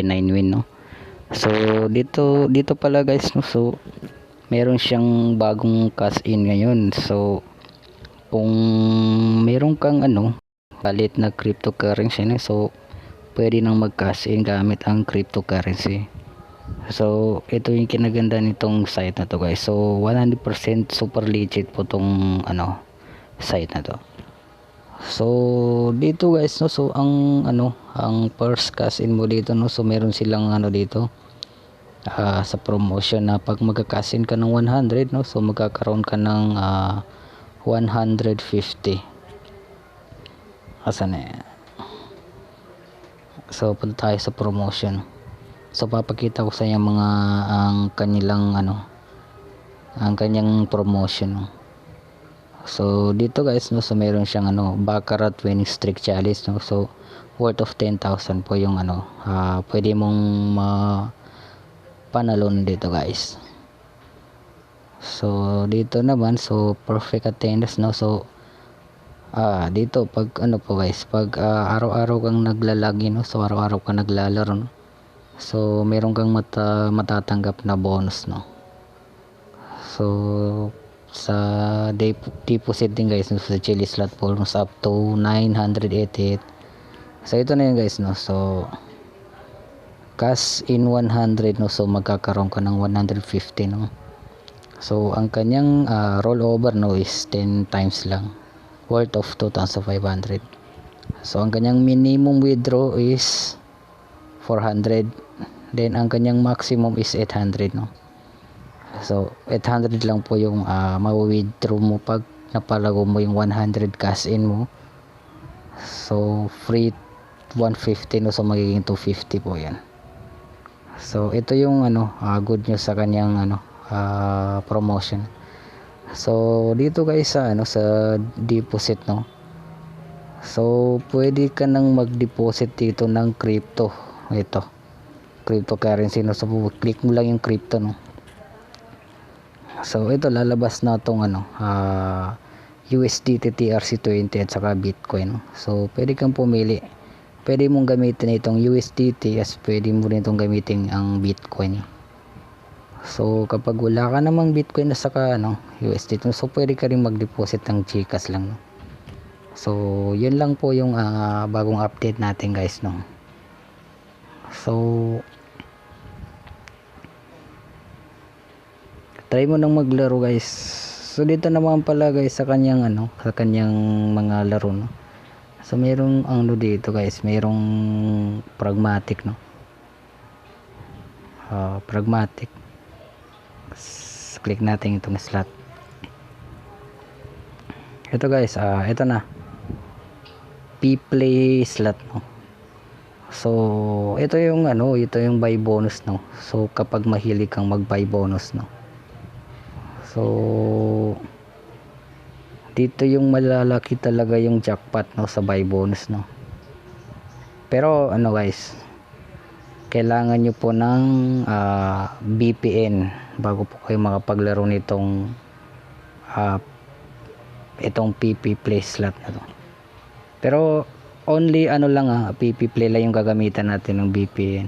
9 win, no. So dito pala guys, no, so meron siyang bagong cash in ngayon. So kung meron kang palit na cryptocurrency, no, so pwede nang mag cash in gamit ang cryptocurrency. So ito yung kinaganda nitong site na to guys. So 100% super legit po tong site na to. So dito guys, no, so ang first cash in mo dito, no, so meron silang dito sa promotion na pag magka-cash in ka ng 100, no, so magkakaroon ka ng 150. Asan na yan? So punta tayo sa promotion. So papakita ko sa inyo mga ang kanilang ang kanyang promotion, no. So dito guys, no, so meron siyang Baccarat winning streak challenge, no, so worth of 10,000 po yung pwede mong panalon dito guys. So dito naman, so perfect attendance, no, so dito pag po guys, pag araw-araw kang naglalagin, no, so araw-araw kang naglalaro, no, so meron kang matatanggap na bonus, no. So sa deposit din guys, no, sa Chili slot bonus up to 988. So ito na yun guys, no, so cash in 100, no, so magkakaroon ka ng 150, no. So ang kanyang rollover, no, is 10 times lang, worth of 2,500. So ang kanyang minimum withdraw is 400, then ang kanyang maximum is 800, no. So 800 lang po yung ma-withdraw mo pag napalago mo yung 100 cash in mo. So free 150, no, so magiging 250 po yan. So ito yung good news sa kanyang promotion. So dito guys sa sa deposit, no, so pwede ka nang mag-deposit dito ng crypto. Ito cryptocurrency, no, so click mo lang yung crypto, no. So ito lalabas na tong USDT TRC20 at saka Bitcoin, no? So pwede kang pumili, pwede mong gamitin itong USDT as pwede mo rin itong gamitin ang Bitcoin. So kapag wala ka namang Bitcoin na saka USDT, so pwede ka rin mag-deposit ng GCash lang, no? So yun lang po yung bagong update natin guys, no. So try mo nang maglaro guys. So dito naman pala guys sa kanyang sa kanyang mga laro, no, so merong dito guys, merong pragmatic, no. Pragmatic, click natin itong slot. Ito guys, ito na P-play slot, no. So ito yung ito yung buy bonus, no. So kapag mahilig kang mag buy bonus, no, so dito yung malalaki talaga yung jackpot, no, sa buy bonus, no. Pero guys, kailangan nyo po ng VPN bago po kayo makapaglaro nitong itong PP Play slot na to. Pero only lang PP Play lang yung gagamitan natin ng VPN.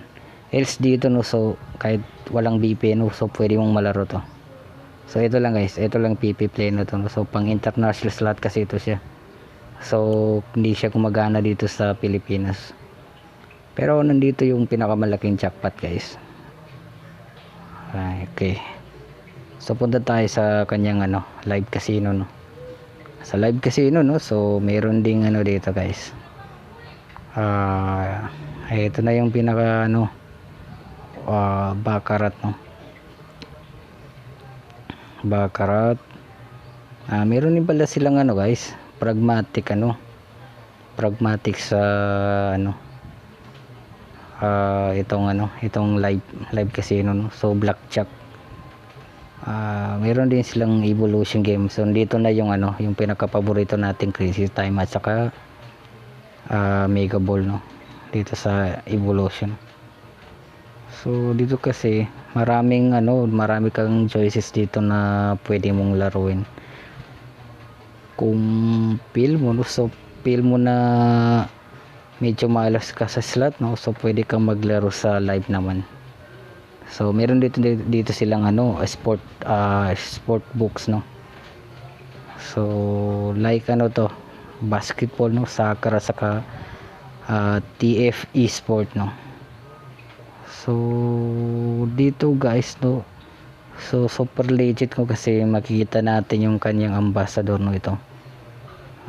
Else dito, no, so kahit walang VPN, no, so pwede mong malaro to. So ito lang guys, ito lang PP Play na to, no? So pang international slot kasi ito siya. So hindi siya gumagana dito sa Pilipinas. Pero nandito yung pinakamalaking jackpot guys. Okay. So punta tayo sa kanyang live casino, no. Sa live casino, no, so meron ding dito guys. Ito na yung pinaka Baccarat, no. Baccarat. Meron din pala silang guys, pragmatic pragmatic sa itong live casino, no. So blackjack. Meron din silang evolution game. So dito na yung yung pinaka paborito nating Crazy Time at saka Mega Ball, no, dito sa evolution. So dito kasi marami kang choices dito na pwede mong laruin. Kung feel mo, no, so feel mo na medyo malas ka sa slot, no, so pwede kang maglaro sa live naman. So meron dito silang ano, sport books, no. So like ano to, basketball, no, soccer, saka TF Esport, no. So dito guys, no, so super legit ko kasi makikita natin yung kanyang ambassador, no, ito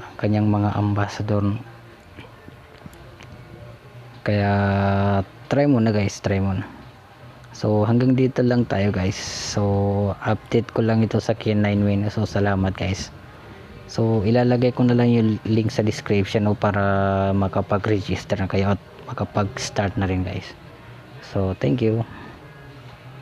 ang kanyang mga ambassador, no? Kaya try mo na guys, try mo na. So hanggang dito lang tayo guys. So update ko lang ito sa K9 Win. So salamat guys. So ilalagay ko na lang yung link sa description, no, para makapag-register na kayo at makapag-start na rin guys. So thank you.